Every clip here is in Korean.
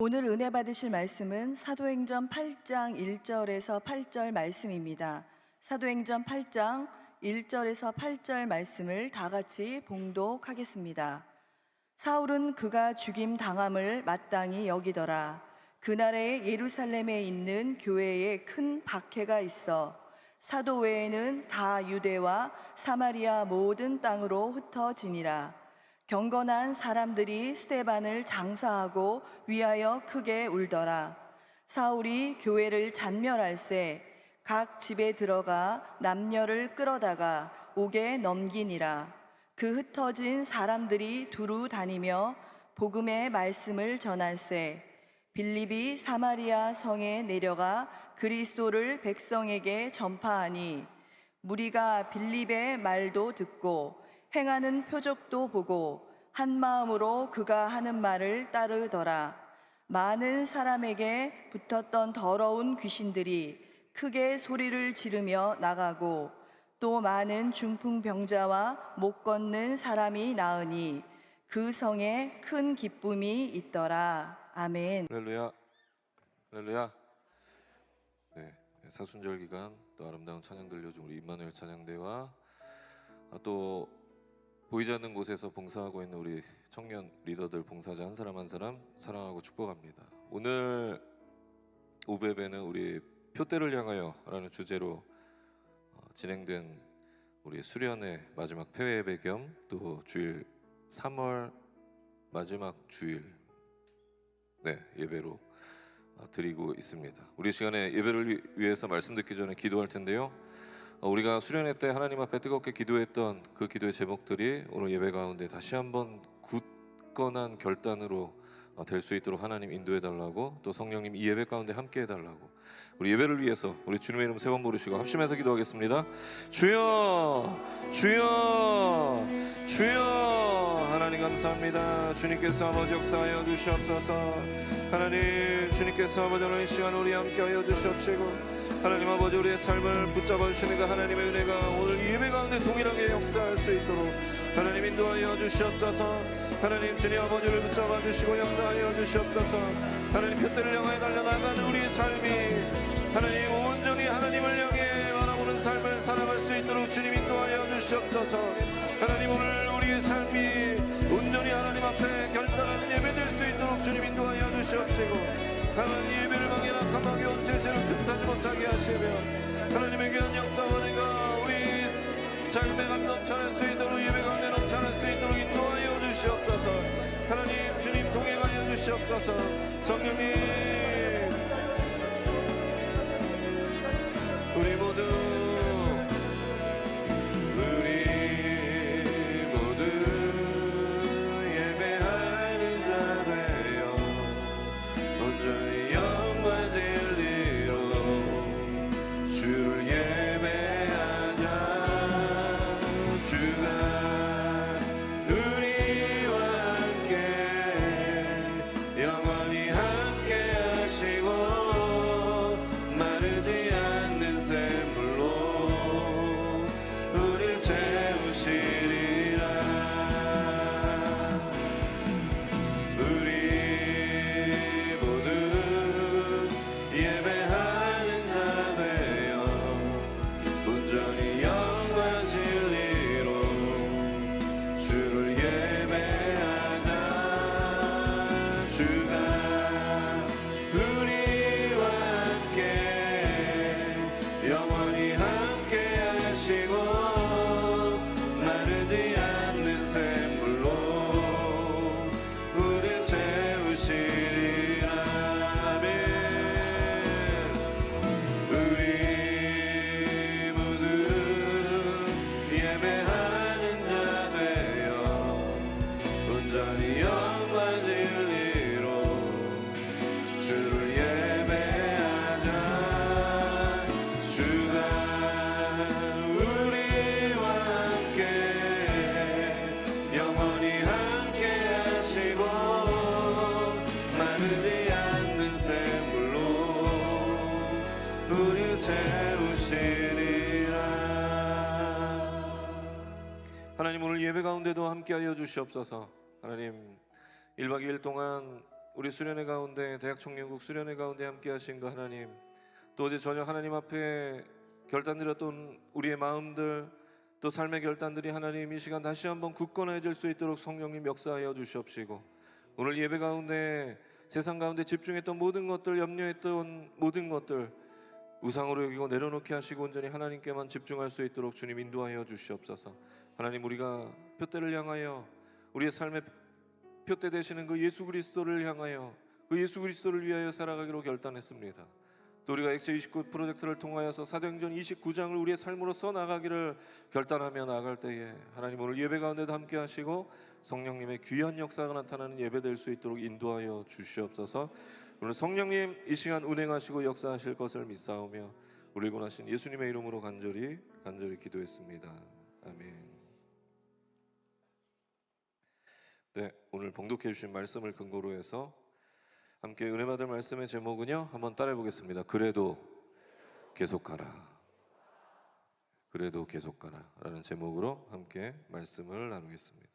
오늘 은혜 받으실 말씀은 사도행전 8장 1절에서 8절 말씀입니다. 사도행전 8장 1절에서 8절 말씀을 다 같이 봉독하겠습니다. 사울은 그가 죽임 당함을 마땅히 여기더라. 그날에 예루살렘에 있는 교회에 큰 박해가 있어 사도 외에는 다 유대와 사마리아 모든 땅으로 흩어지니라. 경건한 사람들이 스데반을 장사하고 위하여 크게 울더라. 사울이 교회를 잔멸할새 각 집에 들어가 남녀를 끌어다가 옥에 넘기니라. 그 흩어진 사람들이 두루 다니며 복음의 말씀을 전할새 빌립이 사마리아 성에 내려가 그리스도를 백성에게 전파하니 무리가 빌립의 말도 듣고 행하는 표적도 보고 한 마음으로 그가 하는 말을 따르더라. 많은 사람에게 붙었던 더러운 귀신들이 크게 소리를 지르며 나가고 또 많은 중풍병자와 못 걷는 사람이 나으니 그 성에 큰 기쁨이 있더라. 아멘. 할렐루야, 할렐루야. 네, 사순절 기간 또 아름다운 찬양 들려준 우리 임마누엘 찬양대와 또 보이지 않는 곳에서 봉사하고 있는 우리 청년 리더들 봉사자 한 사람 한 사람 사랑하고 축복합니다. 오늘 오후 예배는 우리 표대를 향하여라는 주제로 진행된 우리 수련의 마지막 폐회 예배 겸 또 주일 3월 마지막 주일 예배로 드리고 있습니다. 우리 시간에 예배를 위해서 말씀 듣기 전에 기도할 텐데요. 우리가 수련회 때 하나님 앞에 뜨겁게 기도했던 그 기도의 제목들이 오늘 예배 가운데 다시 한번 굳건한 결단으로 될 수 있도록 하나님 인도해 달라고, 또 성령님 이 예배 가운데 함께 해달라고 우리 예배를 위해서 우리 주님의 이름 세 번 부르시고 합심해서 기도하겠습니다. 주여, 주여, 주여. 하나님 감사합니다. 주님께서 아버지 역사하여 주시옵소서. 하나님, 주님께서 아버지 오늘 이 시간 우리 함께하여 주시옵시고 하나님 아버지 우리의 삶을 붙잡아 주시는 그 하나님의 은혜가 오늘 이 예배 가운데 동일하게 역사할 수 있도록 하나님 인도하여 주시옵소서. 하나님 주님 아버지를 붙잡아 주시고 역사하여 주시옵소서. 하나님 표대를 향하여 달려나가는 우리의 삶이 하나님 온전히 하나님을 향해 바라보는 삶을 살아갈 수 있도록 주님 인도하여 주시옵소서. 하나님 오늘 우리의 삶이 온전히 하나님 앞에 결단하는 예배 될 수 있도록 주님 인도하여 주시옵시고 하나님 예배를 방해나 감하게 온 세세를 틈타지 못하게 하시며 하나님의 귀한 역사와 은혜가 우리 삶에 넘쳐날 수 있도록 예배 가운데 넘쳐날 수 있도록 인도하여 주시옵소서. 하나님 주님 동행하여 주시옵소서. 성령님 우리 모두 예배하는 자 되어 온전히 영과 진리로 주를 예배하자. 주가 우리와 함께 영원히 함께 하시고 마르지 않는 샘물로 우릴 채우시리라. 우리 모두 예배하는 자 되어 온전히 영과 진리로 주를 예배하자. 주가 우리와 함께 영원히 함께 하시고 마르지 않는 샘물로 우릴 채우시리라. 아멘. 우리 모두 예배하는 자 되어 온전히 영과 진리로 주를 예배하자. 주가 우리와 함께 영원히 함께 하시고 마르지 않는 샘물로 우릴 채우시리라. 하나님 오늘 예배 가운데도 함께하여 주시옵소서. 하나님 1박 2일 동안 우리 수련회 가운데 대학 청년국 수련회 가운데 함께 하신 그 하나님, 또 어제 저녁 하나님 앞에 결단드렸던 우리의 마음들, 또 삶의 결단들이 하나님 이 시간 다시 한번 굳건해질 수 있도록 성령님 역사하여 주시옵시고, 오늘 예배 가운데 세상 가운데 집중했던 모든 것들, 염려했던 모든 것들 우상으로 여기고 내려놓게 하시고 온전히 하나님께만 집중할 수 있도록 주님 인도하여 주시옵소서. 하나님, 우리가 표대를 향하여, 우리의 삶의 표대 되시는 그 예수 그리스도를 향하여, 그 예수 그리스도를 위하여 살아가기로 결단했습니다. 또 우리가 엑스29 프로젝트를 통하여서 사도행전 29장을 우리의 삶으로 써나가기를 결단하며 나아갈 때에 하나님 오늘 예배 가운데도 함께 하시고 성령님의 귀한 역사가 나타나는 예배 될 수 있도록 인도하여 주시옵소서. 오늘 성령님 이 시간 운행하시고 역사하실 것을 믿사오며 우리 구원하신 예수님의 이름으로 간절히 기도했습니다. 아멘. 네, 오늘 봉독해 주신 말씀을 근거로 해서 함께 은혜 받을 말씀의 제목은요, 한번 따라해 보겠습니다. 그래도 계속하라. 그래도 계속하라 라는 제목으로 함께 말씀을 나누겠습니다.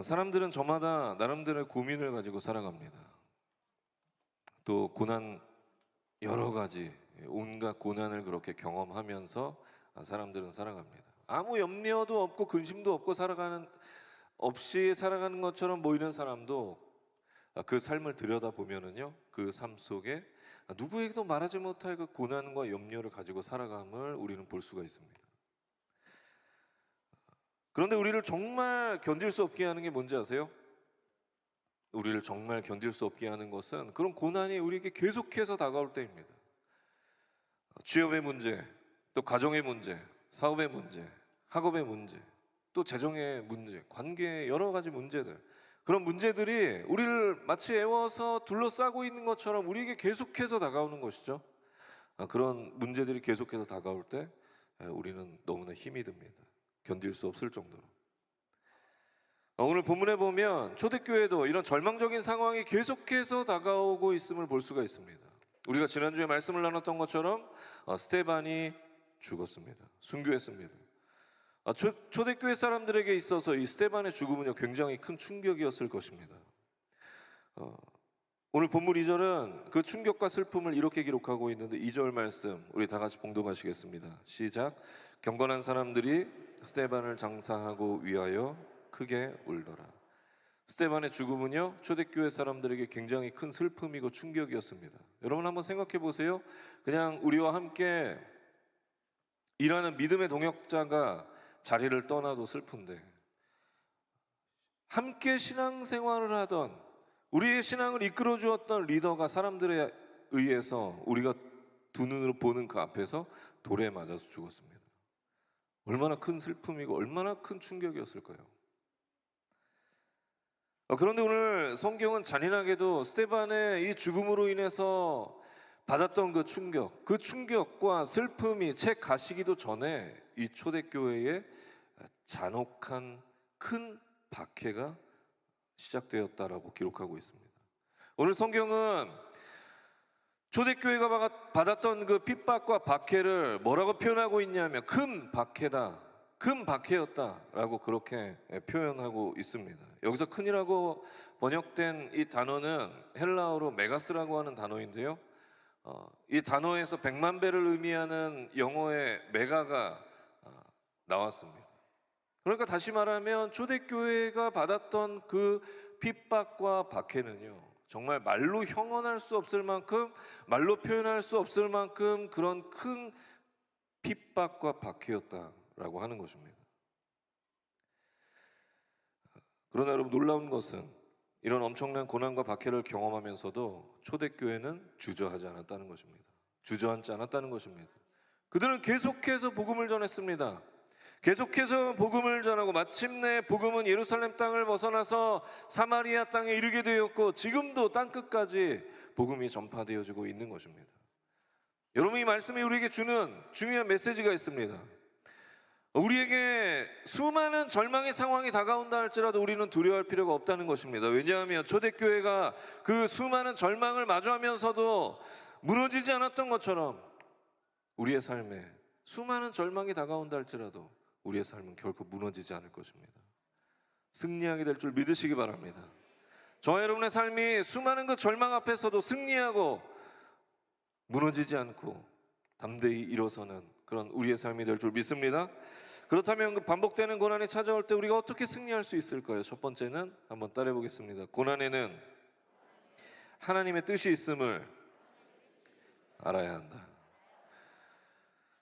사람들은 저마다 나름대로의 고민을 가지고 살아갑니다. 또 고난 여러 가지, 온갖 고난을 그렇게 경험하면서 사람들은 살아갑니다. 아무 염려도 없고 근심도 없고 없이 살아가는 것처럼 보이는 사람도 그 삶을 들여다보면은요, 그 삶 속에 누구에게도 말하지 못할 그 고난과 염려를 가지고 살아감을 우리는 볼 수가 있습니다. 그런데 우리를 정말 견딜 수 없게 하는 게 뭔지 아세요? 우리를 정말 견딜 수 없게 하는 것은 그런 고난이 우리에게 계속해서 다가올 때입니다. 취업의 문제, 또 가정의 문제, 사업의 문제, 학업의 문제, 또 재정의 문제, 관계의 여러 가지 문제들, 그런 문제들이 우리를 마치 애워서 둘러싸고 있는 것처럼 우리에게 계속해서 다가오는 것이죠. 그런 문제들이 계속해서 다가올 때 우리는 너무나 힘이 듭니다. 견딜 수 없을 정도로. 오늘 본문에 보면 초대교회도 이런 절망적인 상황이 계속해서 다가오고 있음을 볼 수가 있습니다. 우리가 지난주에 말씀을 나눴던 것처럼 스데반이 죽었습니다. 순교했습니다. 초대교회 사람들에게 있어서 이 스데반의 죽음은요, 굉장히 큰 충격이었을 것입니다. 오늘 본문 2절은 그 충격과 슬픔을 이렇게 기록하고 있는데, 2절 말씀 우리 다 같이 봉독하시겠습니다. 시작. 경건한 사람들이 스데반을 장사하고 위하여 크게 울더라. 스데반의 죽음은요, 초대교회 사람들에게 굉장히 큰 슬픔이고 충격이었습니다. 여러분 한번 생각해 보세요. 그냥 우리와 함께 일하는 믿음의 동역자가 자리를 떠나도 슬픈데, 함께 신앙생활을 하던, 우리의 신앙을 이끌어 주었던 리더가 사람들에 의해서 우리가 두 눈으로 보는 그 앞에서 돌에 맞아서 죽었습니다. 얼마나 큰 슬픔이고 얼마나 큰 충격이었을까요? 그런데 오늘 성경은 잔인하게도 스데반의 이 죽음으로 인해서 받았던 그 충격과 슬픔이 채 가시기도 전에 이 초대교회에 잔혹한 큰 박해가 시작되었다라고 기록하고 있습니다. 오늘 성경은 초대교회가 받았던 그 핍박과 박해를 뭐라고 표현하고 있냐면 큰 박해다, 큰 박해였다라고 그렇게 표현하고 있습니다. 여기서 큰이라고 번역된 이 단어는 헬라어로 메가스라고 하는 단어인데요, 이 단어에서 100만 배를 의미하는 영어의 메가가 나왔습니다. 그러니까 다시 말하면 초대교회가 받았던 그 핍박과 박해는요, 정말 말로 형언할 수 없을 만큼, 말로 표현할 수 없을 만큼 그런 큰 핍박과 박해였다라고 하는 것입니다. 그러나 여러분, 놀라운 것은 이런 엄청난 고난과 박해를 경험하면서도 초대교회는 주저하지 않았다는 것입니다. 주저앉지 않았다는 것입니다. 그들은 계속해서 복음을 전했습니다. 계속해서 복음을 전하고 마침내 복음은 예루살렘 땅을 벗어나서 사마리아 땅에 이르게 되었고, 지금도 땅끝까지 복음이 전파되어지고 있는 것입니다. 여러분, 이 말씀이 우리에게 주는 중요한 메시지가 있습니다. 우리에게 수많은 절망의 상황이 다가온다 할지라도 우리는 두려워할 필요가 없다는 것입니다. 왜냐하면 초대교회가 그 수많은 절망을 마주하면서도 무너지지 않았던 것처럼 우리의 삶에 수많은 절망이 다가온다 할지라도 우리의 삶은 결코 무너지지 않을 것입니다. 승리하게 될 줄 믿으시기 바랍니다. 저와 여러분의 삶이 수많은 그 절망 앞에서도 승리하고 무너지지 않고 담대히 일어서는 그런 우리의 삶이 될 줄 믿습니다. 그렇다면 그 반복되는 고난이 찾아올 때 우리가 어떻게 승리할 수 있을까요? 첫 번째는 한번 따라해 보겠습니다. 고난에는 하나님의 뜻이 있음을 알아야 한다.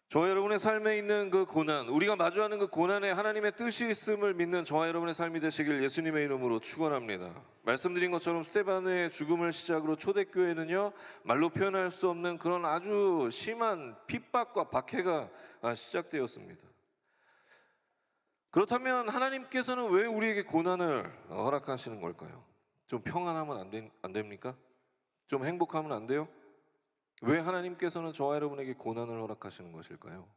저와 여러분의 삶에 있는 그 고난, 우리가 마주하는 그 고난에 하나님의 뜻이 있음을 믿는 저와 여러분의 삶이 되시길 예수님의 이름으로 축원합니다. 말씀드린 것처럼 스데반의 죽음을 시작으로 초대교회는요, 말로 표현할 수 없는 그런 아주 심한 핍박과 박해가 시작되었습니다. 그렇다면 하나님께서는 왜 우리에게 고난을 허락하시는 걸까요? 좀 평안하면 안 됩니까? 좀 행복하면 안 돼요? 왜 하나님께서는 저와 여러분에게 고난을 허락하시는 것일까요?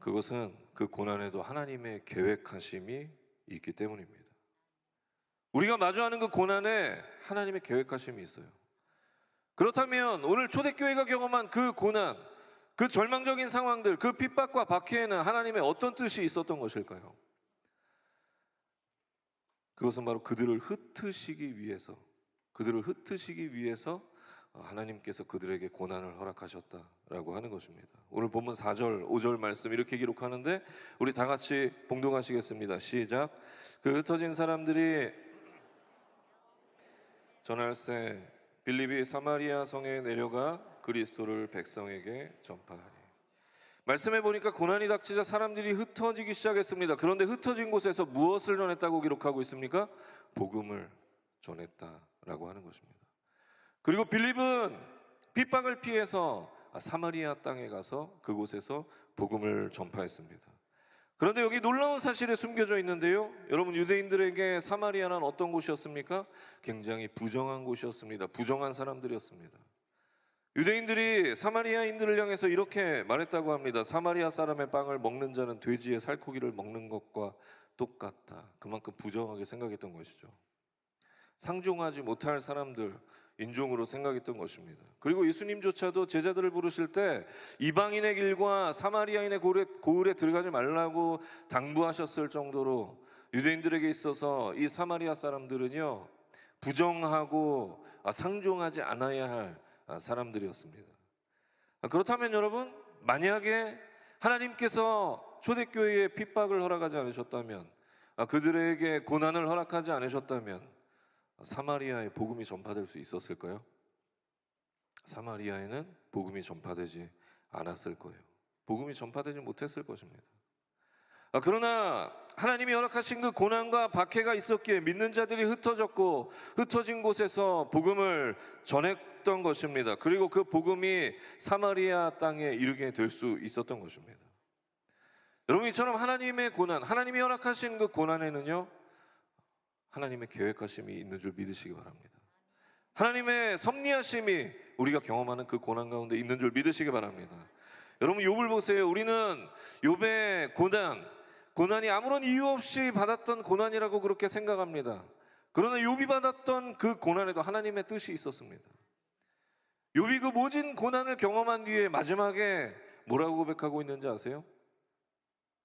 그것은 그 고난에도 하나님의 계획하심이 있기 때문입니다. 우리가 마주하는 그 고난에 하나님의 계획하심이 있어요. 그렇다면 오늘 초대교회가 경험한 그 고난, 그 절망적인 상황들, 그 핍박과 박해에는 하나님의 어떤 뜻이 있었던 것일까요? 그것은 바로 그들을 흩으시기 위해서 하나님께서 그들에게 고난을 허락하셨다라고 하는 것입니다. 오늘 본문 4절, 5절 말씀 이렇게 기록하는데 우리 다 같이 봉독하시겠습니다. 시작. 그 흩어진 사람들이 전할세 빌립이 사마리아 성에 내려가 그리스도를 백성에게 전파하니. 말씀해 보니까 고난이 닥치자 사람들이 흩어지기 시작했습니다. 그런데 흩어진 곳에서 무엇을 전했다고 기록하고 있습니까? 복음을 전했다라고 하는 것입니다. 그리고 빌립은 핍박을 피해서 사마리아 땅에 가서 그곳에서 복음을 전파했습니다. 그런데 여기 놀라운 사실이 숨겨져 있는데요, 여러분, 유대인들에게 사마리아는 어떤 곳이었습니까? 굉장히 부정한 곳이었습니다. 부정한 사람들이었습니다. 유대인들이 사마리아인들을 향해서 이렇게 말했다고 합니다. 사마리아 사람의 빵을 먹는 자는 돼지의 살코기를 먹는 것과 똑같다. 그만큼 부정하게 생각했던 것이죠. 상종하지 못할 사람들, 인종으로 생각했던 것입니다. 그리고 예수님조차도 제자들을 부르실 때 이방인의 길과 사마리아인의 고을에 들어가지 말라고 당부하셨을 정도로 유대인들에게 있어서 이 사마리아 사람들은요, 부정하고 상종하지 않아야 할 사람들이었습니다. 그렇다면 여러분, 만약에 하나님께서 초대교회에 핍박을 허락하지 않으셨다면, 그들에게 고난을 허락하지 않으셨다면 사마리아에 복음이 전파될 수 있었을까요? 사마리아에는 복음이 전파되지 않았을 거예요. 복음이 전파되지 못했을 것입니다. 그러나 하나님이 허락하신 그 고난과 박해가 있었기에 믿는 자들이 흩어졌고 흩어진 곳에서 복음을 전했던 것입니다. 그리고 그 복음이 사마리아 땅에 이르게 될 수 있었던 것입니다. 여러분, 이처럼 하나님의 고난, 하나님이 허락하신 그 고난에는요, 하나님의 계획하심이 있는 줄 믿으시기 바랍니다. 하나님의 섭리하심이 우리가 경험하는 그 고난 가운데 있는 줄 믿으시기 바랍니다. 여러분, 욥을 보세요. 우리는 욥의 고난이 아무런 이유 없이 받았던 고난이라고 그렇게 생각합니다. 그러나 욥이 받았던 그 고난에도 하나님의 뜻이 있었습니다. 욥이 그 모진 고난을 경험한 뒤에 마지막에 뭐라고 고백하고 있는지 아세요?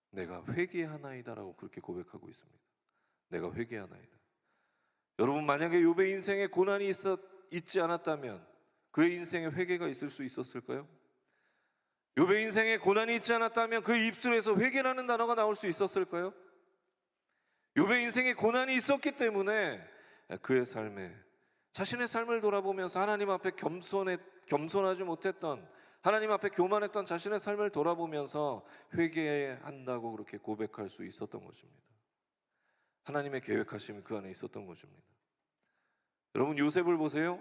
내가 회개하나이다라고 그렇게 고백하고 있습니다. 내가 회개하나이다. 여러분, 만약에 욥의 인생에 고난이 있지 않았다면 그의 인생에 회개가 있을 수 있었을까요? 욥의 인생에 고난이 있지 않았다면 그 입술에서 회개라는 단어가 나올 수 있었을까요? 욥의 인생에 고난이 있었기 때문에 그의 삶에, 자신의 삶을 돌아보면서 하나님 앞에 겸손하지 못했던, 하나님 앞에 교만했던 자신의 삶을 돌아보면서 회개한다고 그렇게 고백할 수 있었던 것입니다. 하나님의 계획하심이 그 안에 있었던 것입니다. 여러분, 요셉을 보세요.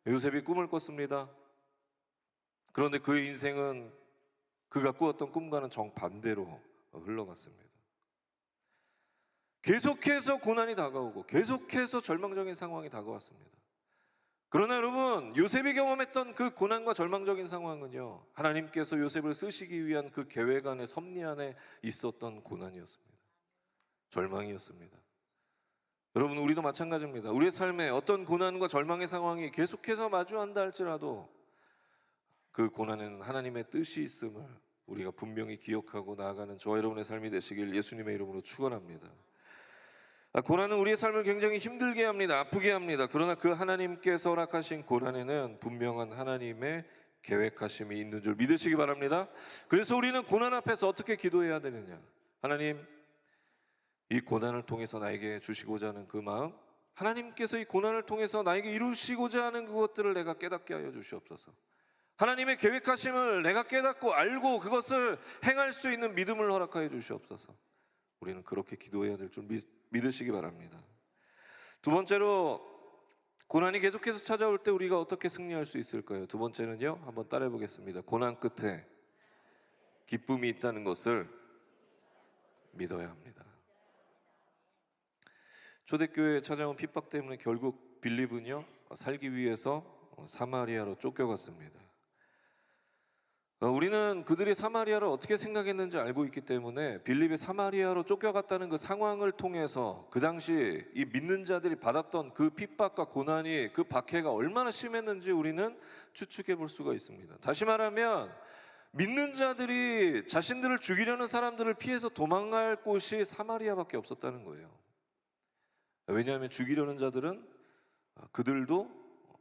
요셉이 꿈을 꿨습니다. 그런데 그의 인생은 그가 꾸었던 꿈과는 정반대로 흘러갔습니다. 계속해서 고난이 다가오고 계속해서 절망적인 상황이 다가왔습니다. 그러나 여러분, 요셉이 경험했던 그 고난과 절망적인 상황은요, 하나님께서 요셉을 쓰시기 위한 그 계획 안에, 섭리 안에 있었던 고난이었습니다. 절망이었습니다. 여러분, 우리도 마찬가지입니다. 우리의 삶에 어떤 고난과 절망의 상황이 계속해서 마주한다 할지라도 그 고난에는 하나님의 뜻이 있음을 우리가 분명히 기억하고 나아가는 저와 여러분의 삶이 되시길 예수님의 이름으로 축원합니다. 고난은 우리의 삶을 굉장히 힘들게 합니다. 아프게 합니다. 그러나 그 하나님께서 허락하신 고난에는 분명한 하나님의 계획하심이 있는 줄 믿으시기 바랍니다. 그래서 우리는 고난 앞에서 어떻게 기도해야 되느냐? 하나님, 이 고난을 통해서 나에게 주시고자 하는 그 마음, 하나님께서 이 고난을 통해서 나에게 이루시고자 하는 그것들을 내가 깨닫게 하여 주시옵소서. 하나님의 계획하심을 내가 깨닫고 알고 그것을 행할 수 있는 믿음을 허락하여 주시옵소서. 우리는 그렇게 기도해야 될 줄 믿으시기 바랍니다. 두 번째로, 고난이 계속해서 찾아올 때 우리가 어떻게 승리할 수 있을까요? 두 번째는요, 한번 따라해 보겠습니다. 고난 끝에 기쁨이 있다는 것을 믿어야 합니다. 초대교회에 찾아온 핍박 때문에 결국 빌립은요, 살기 위해서 사마리아로 쫓겨갔습니다. 우리는 그들이 사마리아를 어떻게 생각했는지 알고 있기 때문에 빌립이 사마리아로 쫓겨갔다는 그 상황을 통해서 그 당시 이 믿는 자들이 받았던 그 핍박과 고난이, 그 박해가 얼마나 심했는지 우리는 추측해 볼 수가 있습니다. 다시 말하면 믿는 자들이 자신들을 죽이려는 사람들을 피해서 도망갈 곳이 사마리아밖에 없었다는 거예요. 왜냐하면 죽이려는 자들은 그들도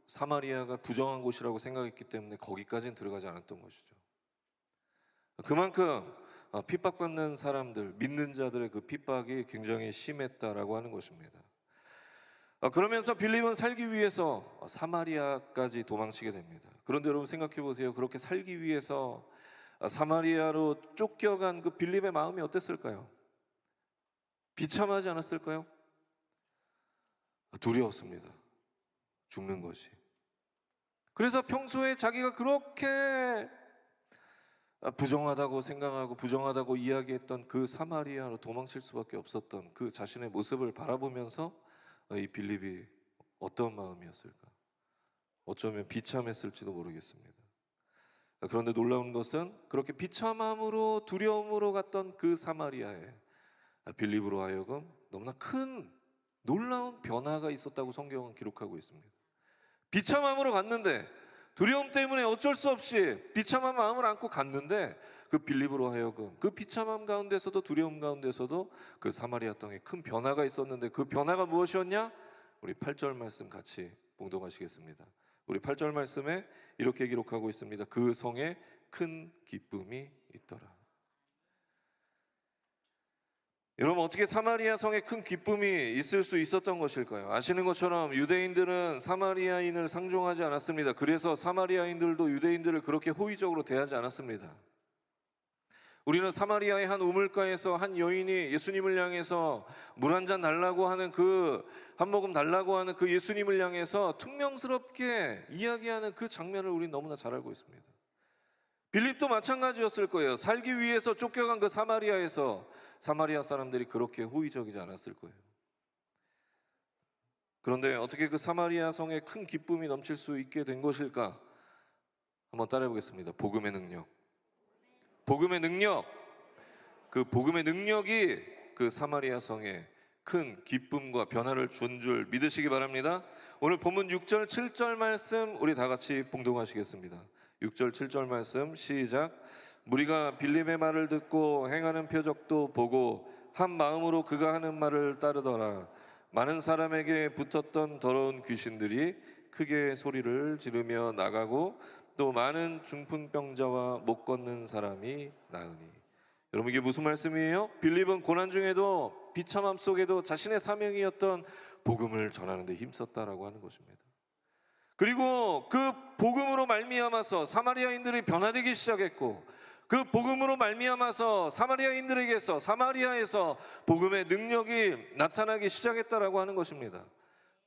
사마리아가 부정한 곳이라고 생각했기 때문에 거기까지는 들어가지 않았던 것이죠. 그만큼 핍박받는 사람들, 믿는 자들의 그 핍박이 굉장히 심했다라고 하는 것입니다. 그러면서 빌립은 살기 위해서 사마리아까지 도망치게 됩니다. 그런데 여러분 생각해 보세요. 그렇게 살기 위해서 사마리아로 쫓겨간 그 빌립의 마음이 어땠을까요? 비참하지 않았을까요? 두려웠습니다. 죽는 것이. 그래서 평소에 자기가 그렇게 부정하다고 생각하고 부정하다고 이야기했던 그 사마리아로 도망칠 수밖에 없었던 그 자신의 모습을 바라보면서 이 빌립이 어떤 마음이었을까? 어쩌면 비참했을지도 모르겠습니다. 그런데 놀라운 것은 그렇게 비참함으로 두려움으로 갔던 그 사마리아에 빌립으로 하여금 너무나 큰 놀라운 변화가 있었다고 성경은 기록하고 있습니다. 비참함으로 갔는데, 두려움 때문에 어쩔 수 없이 비참한 마음을 안고 갔는데, 그 빌립으로 하여금 그 비참함 가운데서도 두려움 가운데서도 그 사마리아 땅에 큰 변화가 있었는데, 그 변화가 무엇이었냐? 우리 8절 말씀 같이 봉독하시겠습니다. 우리 8절 말씀에 이렇게 기록하고 있습니다. 그 성에 큰 기쁨이 있더라. 여러분, 어떻게 사마리아 성에 큰 기쁨이 있을 수 있었던 것일까요? 아시는 것처럼 유대인들은 사마리아인을 상종하지 않았습니다. 그래서 사마리아인들도 유대인들을 그렇게 호의적으로 대하지 않았습니다. 우리는 사마리아의 한 우물가에서 한 여인이 예수님을 향해서 물 한 잔 달라고 하는 한 모금 달라고 하는 그 예수님을 향해서 퉁명스럽게 이야기하는 그 장면을 우리는 너무나 잘 알고 있습니다. 빌립도 마찬가지였을 거예요. 살기 위해서 쫓겨간 그 사마리아에서 사마리아 사람들이 그렇게 호의적이지 않았을 거예요. 그런데 어떻게 그 사마리아 성에 큰 기쁨이 넘칠 수 있게 된 것일까? 한번 따라해 보겠습니다. 복음의 능력. 복음의 능력. 그 복음의 능력이 그 사마리아 성에 큰 기쁨과 변화를 준 줄 믿으시기 바랍니다. 오늘 본문 6절 7절 말씀 우리 다 같이 봉독하시겠습니다. 6절 7절 말씀 시작. 무리가 빌립의 말을 듣고 행하는 표적도 보고 한 마음으로 그가 하는 말을 따르더라. 많은 사람에게 붙었던 더러운 귀신들이 크게 소리를 지르며 나가고 또 많은 중풍병자와 못 걷는 사람이 나으니. 여러분, 이게 무슨 말씀이에요? 빌립은 고난 중에도 비참함 속에도 자신의 사명이었던 복음을 전하는 데 힘썼다라고 하는 것입니다. 그리고 그 복음으로 말미암아서 사마리아인들이 변화되기 시작했고, 그 복음으로 말미암아서 사마리아에서 복음의 능력이 나타나기 시작했다라고 하는 것입니다.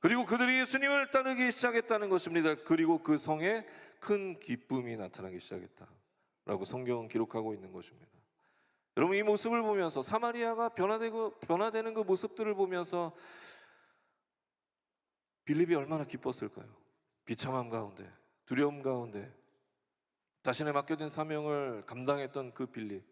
그리고 그들이 예수님을 따르기 시작했다는 것입니다. 그리고 그 성에 큰 기쁨이 나타나기 시작했다라고 성경은 기록하고 있는 것입니다. 여러분, 이 모습을 보면서 사마리아가 변화되는 그 모습들을 보면서 빌립이 얼마나 기뻤을까요? 비참함 가운데, 두려움 가운데 자신의 맡겨진 사명을 감당했던 그 빌립.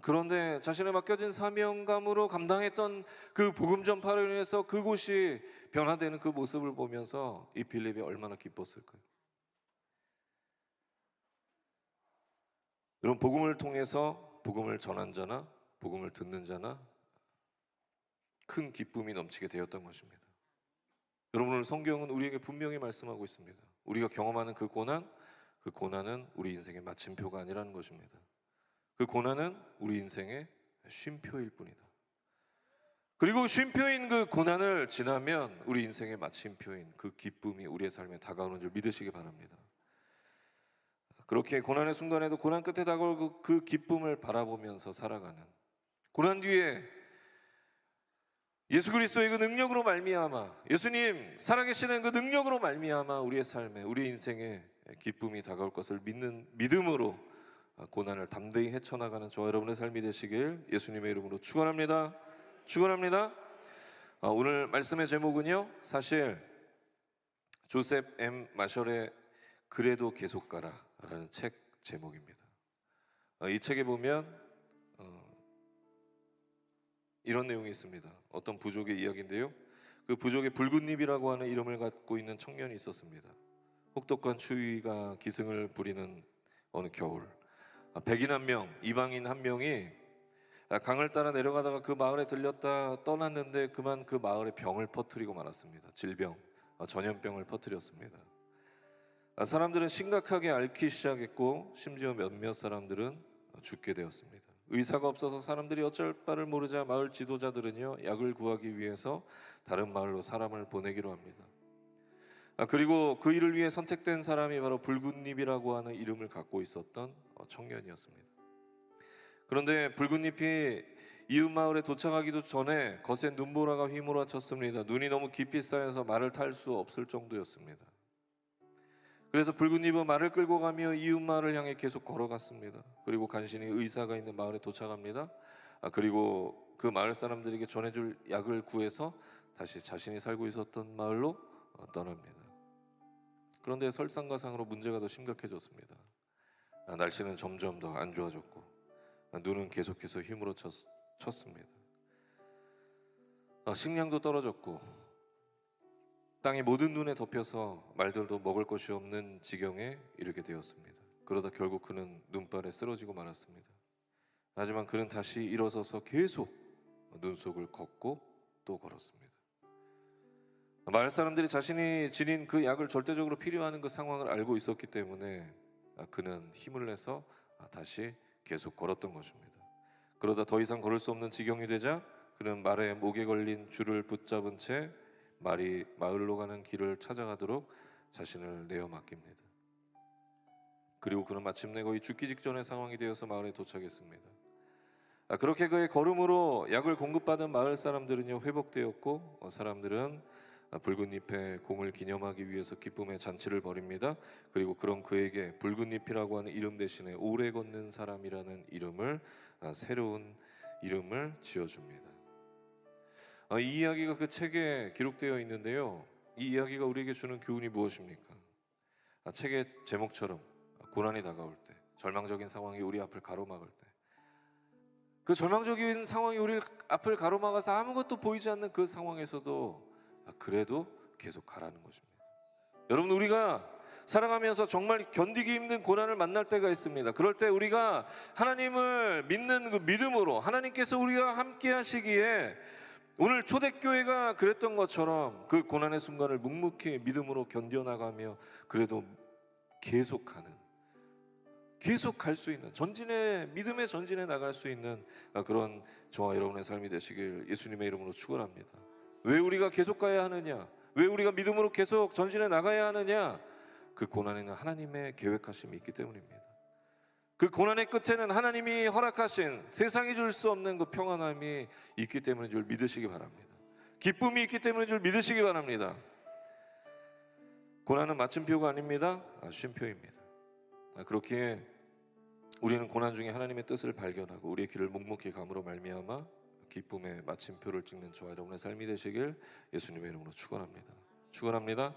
그런데 자신의 맡겨진 사명감으로 감당했던 그 복음 전파로 인해서 그곳이 변화되는 그 모습을 보면서 이 빌립이 얼마나 기뻤을까요? 여러분, 복음을 통해서 복음을 전한 자나 복음을 듣는 자나 큰 기쁨이 넘치게 되었던 것입니다. 여러분, 오늘 성경은 우리에게 분명히 말씀하고 있습니다. 우리가 경험하는 그 고난은 우리 인생의 마침표가 아니라는 것입니다. 그 고난은 우리 인생의 쉼표일 뿐이다. 그리고 쉼표인 그 고난을 지나면 우리 인생의 마침표인 그 기쁨이 우리의 삶에 다가오는 줄 믿으시기 바랍니다. 그렇게 고난의 순간에도 고난 끝에 다가올 그 기쁨을 바라보면서 살아가는, 고난 뒤에 예수 그리스도의 그 능력으로 말미암아, 예수님 살아계시는 그 능력으로 말미암아 우리의 삶에, 우리 인생에 기쁨이 다가올 것을 믿는 믿음으로 고난을 담대히 헤쳐나가는 저와 여러분의 삶이 되시길 예수님의 이름으로 축원합니다. 축원합니다. 오늘 말씀의 제목은요, 사실 조셉 M. 마셜의 그래도 계속 가라라는 책 제목입니다. 이 책에 보면 이런 내용이 있습니다. 어떤 부족의 이야기인데요, 그 부족의 붉은잎이라고 하는 이름을 갖고 있는 청년이 있었습니다. 혹독한 추위가 기승을 부리는 어느 겨울, 백인 한 명, 이방인 한 명이 강을 따라 내려가다가 그 마을에 들렸다 떠났는데 그만 그 마을에 병을 퍼뜨리고 말았습니다. 질병, 전염병을 퍼뜨렸습니다. 사람들은 심각하게 앓기 시작했고 심지어 몇몇 사람들은 죽게 되었습니다. 의사가 없어서 사람들이 어쩔 바를 모르자 마을 지도자들은요, 약을 구하기 위해서 다른 마을로 사람을 보내기로 합니다. 그리고 그 일을 위해 선택된 사람이 바로 붉은잎이라고 하는 이름을 갖고 있었던 청년이었습니다. 그런데 붉은잎이 이웃 마을에 도착하기도 전에 거센 눈보라가 휘몰아쳤습니다. 눈이 너무 깊이 쌓여서 말을 탈 수 없을 정도였습니다. 그래서 붉은잎은 말을 끌고 가며 이웃 마을을 향해 계속 걸어갔습니다. 그리고 간신히 의사가 있는 마을에 도착합니다. 그리고 그 마을 사람들에게 전해줄 약을 구해서 다시 자신이 살고 있었던 마을로 떠납니다. 그런데 설상가상으로 문제가 더 심각해졌습니다. 날씨는 점점 더 안 좋아졌고 눈은 계속해서 휘물어 쳤습니다. 식량도 떨어졌고 땅이 모든 눈에 덮여서 말들도 먹을 것이 없는 지경에 이르게 되었습니다. 그러다 결국 그는 눈발에 쓰러지고 말았습니다. 하지만 그는 다시 일어서서 계속 눈 속을 걷고 또 걸었습니다. 마을 사람들이 자신이 지닌 그 약을 절대적으로 필요하는 그 상황을 알고 있었기 때문에 그는 힘을 내서 다시 계속 걸었던 것입니다. 그러다 더 이상 걸을 수 없는 지경이 되자 그는 말에 목에 걸린 줄을 붙잡은 채 말이 마을로 가는 길을 찾아가도록 자신을 내어 맡깁니다. 그리고 그는 마침내 거의 죽기 직전의 상황이 되어서 마을에 도착했습니다. 그렇게 그의 걸음으로 약을 공급받은 마을 사람들은요, 회복되었고 사람들은 붉은잎의 공을 기념하기 위해서 기쁨의 잔치를 벌입니다. 그리고 그런 그에게 붉은잎이라고 하는 이름 대신에 오래 걷는 사람이라는 이름을, 새로운 이름을 지어줍니다. 이 이야기가 그 책에 기록되어 있는데요, 이 이야기가 우리에게 주는 교훈이 무엇입니까? 책의 제목처럼 고난이 다가올 때, 절망적인 상황이 우리 앞을 가로막을 때, 그 절망적인 상황이 우리 앞을 가로막아서 아무것도 보이지 않는 그 상황에서도 그래도 계속 가라는 것입니다. 여러분, 우리가 살아가면서 정말 견디기 힘든 고난을 만날 때가 있습니다. 그럴 때 우리가 하나님을 믿는 그 믿음으로, 하나님께서 우리와 함께 하시기에 오늘 초대교회가 그랬던 것처럼 그 고난의 순간을 묵묵히 믿음으로 견뎌나가며 그래도 계속 갈 수 있는, 믿음의 전진에 나갈 수 있는 그런 저와 여러분의 삶이 되시길 예수님의 이름으로 축원합니다. 왜 우리가 계속 가야 하느냐? 왜 우리가 믿음으로 계속 전진해 나가야 하느냐? 그 고난에는 하나님의 계획하심이 있기 때문입니다. 그 고난의 끝에는 하나님이 허락하신 세상이 줄 수 없는 그 평안함이 있기 때문인 줄 믿으시기 바랍니다. 기쁨이 있기 때문인 줄 믿으시기 바랍니다. 고난은 마침표가 아닙니다. 쉼표입니다. 그렇기에 우리는 고난 중에 하나님의 뜻을 발견하고 우리의 길을 묵묵히 감으로 말미암아 기쁨의 마침표를 찍는 저와 여러분의 삶이 되시길 예수님의 이름으로 축원합니다. 축원합니다.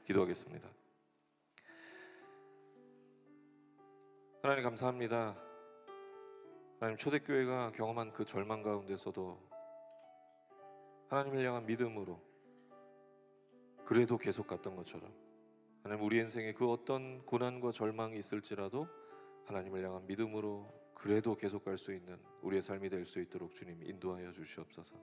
기도하겠습니다. 하나님 감사합니다. 하나님, 초대교회가 경험한 그 절망 가운데서도 하나님을 향한 믿음으로 그래도 계속 갔던 것처럼 하나님, 우리 인생에 그 어떤 고난과 절망이 있을지라도 하나님을 향한 믿음으로 그래도 계속 갈 수 있는 우리의 삶이 될 수 있도록 주님 인도하여 주시옵소서.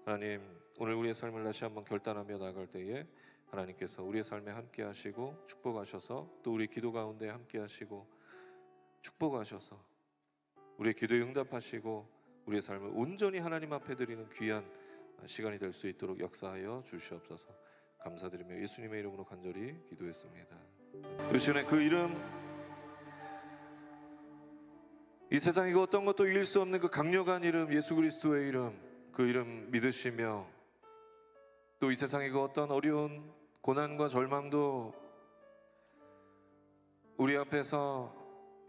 하나님, 오늘 우리의 삶을 다시 한번 결단하며 나아갈 때에 하나님께서 우리의 삶에 함께 하시고 축복하셔서, 또 우리 기도 가운데 함께 하시고 축복하셔서 우리의 기도에 응답하시고 우리의 삶을 온전히 하나님 앞에 드리는 귀한 시간이 될 수 있도록 역사하여 주시옵소서. 감사드리며 예수님의 이름으로 간절히 기도했습니다. 그 시간에 그 이름, 이 세상에 그 어떤 것도 이길 수 없는 그 강력한 이름, 예수 그리스도의 이름, 그 이름 믿으시며, 또 이 세상의 그 어떤 어려운 고난과 절망도 우리 앞에서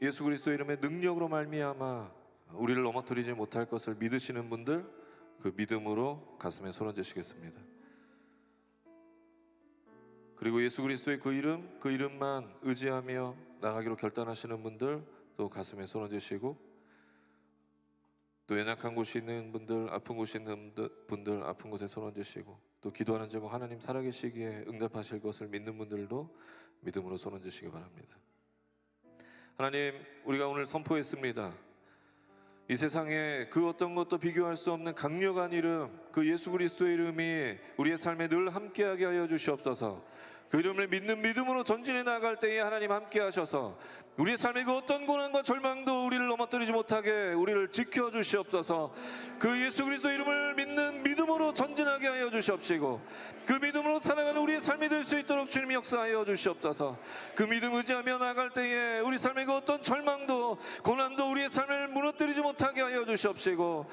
예수 그리스도의 이름의 능력으로 말미암아 우리를 넘어뜨리지 못할 것을 믿으시는 분들, 그 믿음으로 가슴에 손 얹으시겠습니다. 그리고 예수 그리스도의 그 이름, 그 이름만 의지하며 나가기로 결단하시는 분들, 또 가슴에 손 얹으시고, 또 연약한 곳이 있는 분들, 아픈 곳이 있는 분들 아픈 곳에 손 얹으시고, 또 기도하는 제목 하나님 살아계시기에 응답하실 것을 믿는 분들도 믿음으로 손 얹으시기 바랍니다. 하나님, 우리가 오늘 선포했습니다. 이 세상에 그 어떤 것도 비교할 수 없는 강력한 이름, 그 예수 그리스도의 이름이 우리의 삶에 늘 함께하게 하여 주시옵소서. 그 이름을 믿는 믿음으로 전진해 나갈 때에 하나님 함께 하셔서 우리의 삶의 그 어떤 고난과 절망도 우리를 넘어뜨리지 못하게 우리를 지켜 주시옵소서. 그 예수 그리스도 이름을 믿는 믿음으로 전진하게 하여 주시옵시고, 그 믿음으로 살아가는 우리의 삶이 될 수 있도록 주님 역사하여 주시옵소서. 그 믿음 의지하며 나갈 때에 우리 삶의 그 어떤 절망도 고난도 우리의 삶을 무너뜨리지 못하게 하여 주시옵시고,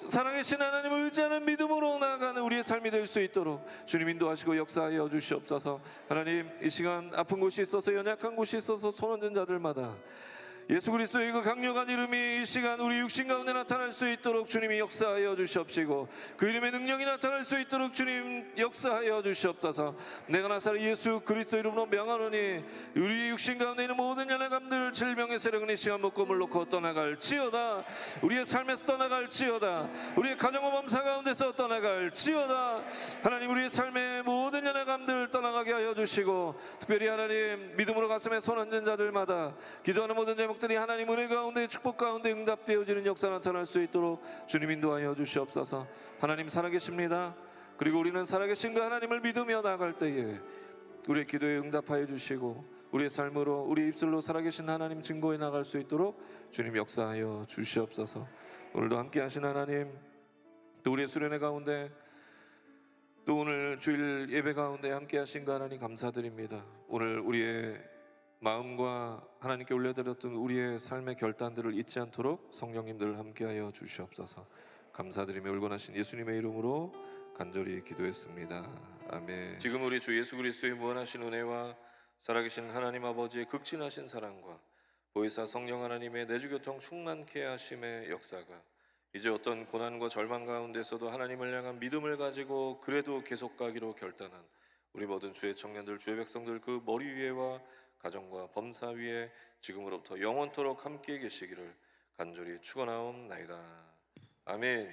살아계신 하나님을 의지하는 믿음으로 나아가는 우리의 삶이 될 수 있도록 주님 인도하시고 역사하여 주시옵소서. 하나님, 이 시간 아픈 곳이 있어서, 연약한 곳이 있어서 손 얹은 자들마다 예수 그리스도의 그 강력한 이름이 이 시간 우리 육신 가운데 나타날 수 있도록 주님이 역사하여 주시옵시고, 그 이름의 능력이 나타날 수 있도록 주님 역사하여 주시옵소서. 내가 나사렛 예수 그리스도 이름으로 명하노니 우리 육신 가운데 있는 모든 연약함들, 질병의 세력은 이 시간 묶음을 놓고 떠나갈지어다. 우리의 삶에서 떠나갈지어다. 우리의 가정과 범사 가운데서 떠나갈지어다. 하나님, 우리의 삶의 모든 연약함들 떠나가게 하여 주시고, 특별히 하나님 믿음으로 가슴에 손 얹은 자들마다 기도하는 모든 제목들이 하나님 은혜 가운데 축복 가운데 응답되어지는 역사 나타날 수 있도록 주님 인도하여 주시옵소서. 하나님 살아계십니다. 그리고 우리는 살아계신 그 하나님을 믿으며 나아갈 때에 우리의 기도에 응답하여 주시고 우리의 삶으로, 우리 입술로 살아계신 하나님 증거해 나갈 수 있도록 주님 역사하여 주시옵소서. 오늘도 함께 하신 하나님, 또 우리의 수련회 가운데, 또 오늘 주일 예배 가운데 함께 하신 그 하나님 감사드립니다. 오늘 우리의 마음과 하나님께 올려드렸던 우리의 삶의 결단들을 잊지 않도록 성령님들 함께하여 주시옵소서. 감사드리며 울건하신 예수님의 이름으로 간절히 기도했습니다. 아멘. 지금 우리 주 예수 그리스도의 무한하신 은혜와 살아계신 하나님 아버지의 극진하신 사랑과 보혜사 성령 하나님의 내주교통 충만케 하심의 역사가 이제 어떤 고난과 절망 가운데서도 하나님을 향한 믿음을 가지고 그래도 계속 가기로 결단한 우리 모든 주의 청년들, 주의 백성들 그 머리 위에와 가정과 범사 위에 지금으로부터 영원토록 함께 계시기를 간절히 축원하옵나이다. 아멘.